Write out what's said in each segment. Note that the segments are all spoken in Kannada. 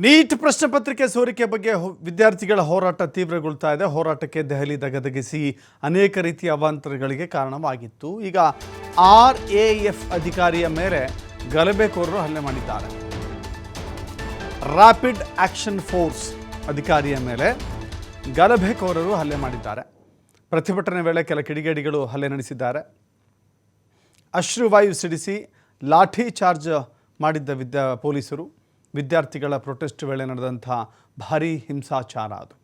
ನೀಟ್ ಪ್ರಶ್ನೆ ಪತ್ರಿಕೆ ಸೋರಿಕೆ ಬಗ್ಗೆ ವಿದ್ಯಾರ್ಥಿಗಳ ಹೋರಾಟ ತೀವ್ರಗೊಳ್ತಾ ಇದೆ. ಹೋರಾಟಕ್ಕೆ ದೆಹಲಿ ದಗದಗಿಸಿ ಅನೇಕ ರೀತಿಯ ಅವಾಂತರಗಳಿಗೆ ಕಾರಣವಾಗಿತ್ತು. ಈಗ RAF ಅಧಿಕಾರಿಯ ಮೇಲೆ ಗಲಭೆಕೋರರು ಹಲ್ಲೆ ಮಾಡಿದ್ದಾರೆ. ರ್ಯಾಪಿಡ್ ಆಕ್ಷನ್ ಫೋರ್ಸ್ ಅಧಿಕಾರಿಯ ಮೇಲೆ ಗಲಭೆಕೋರರು ಹಲ್ಲೆ ಮಾಡಿದ್ದಾರೆ. ಪ್ರತಿಭಟನೆ ವೇಳೆ ಕೆಲ ಕಿಡಿಗೇಡಿಗಳು ಹಲ್ಲೆ ನಡೆಸಿದ್ದಾರೆ. ಅಶ್ರುವಾಯು ಸಿಡಿಸಿ ಲಾಠಿ ಚಾರ್ಜ್ ಮಾಡಿದ್ದ ಪೊಲೀಸರು ವಿದ್ಯಾರ್ಥಿಗಳ ಪ್ರೊಟೆಸ್ಟ್ ವೇಳೆ ನಡೆದಂಥ ಭಾರೀ ಹಿಂಸಾಚಾರ ಅದು.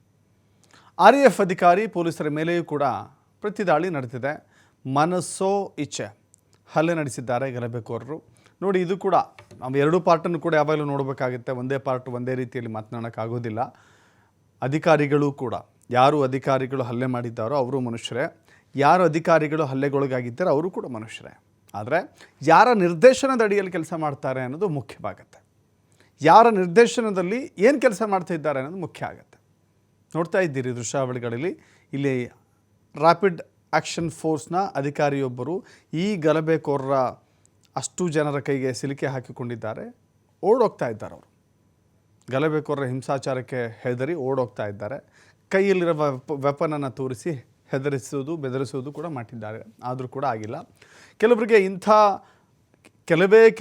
RAF ಅಧಿಕಾರಿ ಪೊಲೀಸರ ಮೇಲೆಯೂ ಕೂಡ ಪ್ರತಿದಾಳಿ ನಡೆದಿದೆ. ಮನಸ್ಸೋ ಇಚ್ಛೆ ಹಲ್ಲೆ ನಡೆಸಿದ್ದಾರೆ ಗಲಭೆಕೋರರು. ನೋಡಿ, ಇದು ಕೂಡ ನಾವು ಎರಡೂ ಪಾರ್ಟನ್ನು ಕೂಡ ಯಾವಾಗಲೂ ನೋಡಬೇಕಾಗುತ್ತೆ. ಒಂದೇ ಪಾರ್ಟ್ ಒಂದೇ ರೀತಿಯಲ್ಲಿ ಮಾತನಾಡೋಕ್ಕಾಗೋದಿಲ್ಲ. ಅಧಿಕಾರಿಗಳು ಕೂಡ, ಯಾರು ಅಧಿಕಾರಿಗಳು ಹಲ್ಲೆ ಮಾಡಿದ್ದಾರೋ ಅವರು ಮನುಷ್ಯರೇ, ಯಾರು ಅಧಿಕಾರಿಗಳು ಹಲ್ಲೆಗೊಳಗಾಗಿದ್ದಾರೋ ಅವರು ಕೂಡ ಮನುಷ್ಯರೇ. ಆದರೆ ಯಾರ ನಿರ್ದೇಶನದ ಅಡಿಯಲ್ಲಿ ಕೆಲಸ ಮಾಡ್ತಾರೆ ಅನ್ನೋದು ಮುಖ್ಯವಾಗುತ್ತೆ. ಯಾರ ನಿರ್ದೇಶನದಲ್ಲಿ ಏನು ಕೆಲಸ ಮಾಡ್ತಾ ಇದ್ದಾರೆ ಅನ್ನೋದು ಮುಖ್ಯ ಆಗುತ್ತೆ. ನೋಡ್ತಾ ಇದ್ದೀರಿ ದೃಶ್ಯಾವಳಿಗಳಲ್ಲಿ, ಇಲ್ಲಿ ರ್ಯಾಪಿಡ್ ಆ್ಯಕ್ಷನ್ ಫೋರ್ಸ್ನ ಅಧಿಕಾರಿಯೊಬ್ಬರು ಈ ಗಲಭೆಕೋರರ ಅಷ್ಟು ಜನರ ಕೈಗೆ ಸಿಲುಕೆ ಹಾಕಿಕೊಂಡಿದ್ದಾರೆ. ಓಡೋಗ್ತಾ ಇದ್ದಾರೆ ಅವರು. ಗಲಭೆಕೋರರ ಹಿಂಸಾಚಾರಕ್ಕೆ ಹೆದರಿ ಓಡೋಗ್ತಾ ಇದ್ದಾರೆ. ಕೈಯಲ್ಲಿರುವ ವೆಪನನ್ನು ತೋರಿಸಿ ಹೆದರಿಸೋದು ಬೆದರಿಸೋದು ಕೂಡ ಮಾಡಿದ್ದಾರೆ. ಆದರೂ ಕೂಡ ಆಗಿಲ್ಲ. ಕೆಲವರಿಗೆ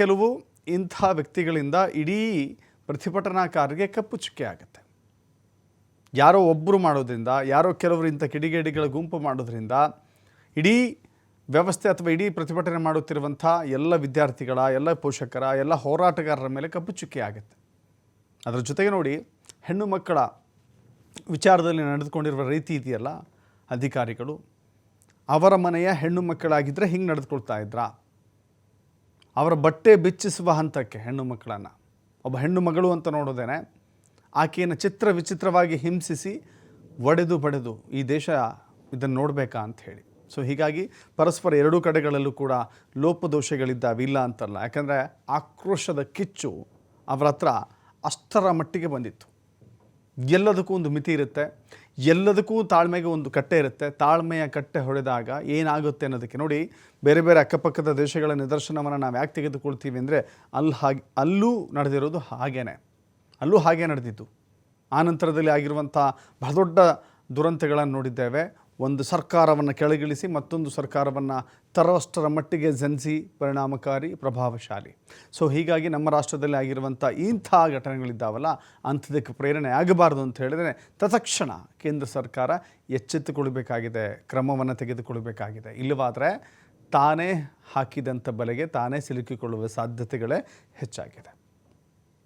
ಕೆಲವು ಇಂಥ ವ್ಯಕ್ತಿಗಳಿಂದ ಇಡೀ ಪ್ರತಿಭಟನಾಕಾರರಿಗೆ ಕಪ್ಪು ಚುಕ್ಕೆ ಆಗುತ್ತೆ. ಯಾರೋ ಒಬ್ಬರು ಮಾಡೋದ್ರಿಂದ, ಯಾರೋ ಕೆಲವರು ಇಂಥ ಕಿಡಿಗೇಡಿಗಳ ಗುಂಪು ಮಾಡೋದ್ರಿಂದ ಇಡೀ ವ್ಯವಸ್ಥೆ ಅಥವಾ ಇಡೀ ಪ್ರತಿಭಟನೆ ಮಾಡುತ್ತಿರುವಂಥ ಎಲ್ಲ ವಿದ್ಯಾರ್ಥಿಗಳ, ಎಲ್ಲ ಪೋಷಕರ, ಎಲ್ಲ ಹೋರಾಟಗಾರರ ಮೇಲೆ ಕಪ್ಪು ಚುಕ್ಕೆ ಆಗುತ್ತೆ. ಅದರ ಜೊತೆಗೆ ನೋಡಿ, ಹೆಣ್ಣು ಮಕ್ಕಳ ವಿಚಾರದಲ್ಲಿ ನಡೆದುಕೊಂಡಿರುವ ರೀತಿ ಇದೆಯಲ್ಲ, ಅಧಿಕಾರಿಗಳು ಅವರ ಮನೆಯ ಹೆಣ್ಣು ಮಕ್ಕಳಾಗಿದ್ದರೆ ಹಿಂಗೆ ನಡೆದುಕೊಳ್ತಾ ಇದ್ರಾ? ಅವರ ಬಟ್ಟೆ ಬಿಚ್ಚಿಸುವ ಹಂತಕ್ಕೆ ಹೆಣ್ಣು ಮಕ್ಕಳನ್ನು, ಒಬ್ಬ ಹೆಣ್ಣು ಮಗಳು ಅಂತ ನೋಡೋದೇನೆ ಆಕೆಯನ್ನು ವಿಚಿತ್ರವಾಗಿ ಹಿಂಸಿಸಿ ಒಡೆದು ಬಡೆದು ಈ ದೇಶ ಇದನ್ನು ನೋಡಬೇಕಾ ಅಂತ ಹೇಳಿ. ಸೊ ಹೀಗಾಗಿ ಪರಸ್ಪರ ಎರಡೂ ಕಡೆಗಳಲ್ಲೂ ಕೂಡ ಲೋಪದೋಷಗಳಿದ್ದಾವೆ, ಇಲ್ಲ ಅಂತಲ್ಲ. ಯಾಕಂದರೆ ಆಕ್ರೋಶದ ಕಿಚ್ಚು ಅವರ ಹತ್ರ ಅಷ್ಟರ ಮಟ್ಟಿಗೆ ಬಂದಿತ್ತು. ಎಲ್ಲದಕ್ಕೂ ಒಂದು ಮಿತಿ ಇರುತ್ತೆ, ಎಲ್ಲದಕ್ಕೂ ತಾಳ್ಮೆಗೆ ಒಂದು ಕಟ್ಟೆ ಇರುತ್ತೆ. ತಾಳ್ಮೆಯ ಕಟ್ಟೆ ಹೊಡೆದಾಗ ಏನಾಗುತ್ತೆ ಅನ್ನೋದಕ್ಕೆ ನೋಡಿ, ಬೇರೆ ಬೇರೆ ಅಕ್ಕಪಕ್ಕದ ದೇಶಗಳ ನಿದರ್ಶನವನ್ನು ನಾವು ಯಾಕೆ ತೆಗೆದುಕೊಳ್ತೀವಿ ಅಂದರೆ ಅಲ್ಲೂ ನಡೆದಿರೋದು ಅಲ್ಲೂ ಹಾಗೇ ನಡೆದಿತ್ತು. ಆನಂತರದಲ್ಲಿ ಆಗಿರುವಂಥ ಬಹಳ ದೊಡ್ಡ ದುರಂತಗಳನ್ನು ನೋಡಿದ್ದೇವೆ. ಒಂದು ಸರ್ಕಾರವನ್ನು ಕೆಳಗಿಳಿಸಿ ಮತ್ತೊಂದು ಸರ್ಕಾರವನ್ನು ತರುವಷ್ಟರ ಮಟ್ಟಿಗೆ ಜನಿಸಿ ಪರಿಣಾಮಕಾರಿ, ಪ್ರಭಾವಶಾಲಿ. ಸೊ ಹೀಗಾಗಿ ನಮ್ಮ ರಾಷ್ಟ್ರದಲ್ಲಿ ಆಗಿರುವಂಥ ಇಂಥ ಘಟನೆಗಳಿದ್ದಾವಲ್ಲ, ಅಂಥದಕ್ಕೆ ಪ್ರೇರಣೆ ಆಗಬಾರ್ದು ಅಂತ ಹೇಳಿದರೆ ತತ್ಕ್ಷಣ ಕೇಂದ್ರ ಸರ್ಕಾರ ಎಚ್ಚೆತ್ತುಕೊಳ್ಬೇಕಾಗಿದೆ, ಕ್ರಮವನ್ನು ತೆಗೆದುಕೊಳ್ಬೇಕಾಗಿದೆ. ಇಲ್ಲವಾದರೆ ತಾನೇ ಹಾಕಿದಂಥ ಬಲೆಗೆ ತಾನೇ ಸಿಲುಕಿಕೊಳ್ಳುವ ಸಾಧ್ಯತೆಗಳೇ ಹೆಚ್ಚಾಗಿದೆ.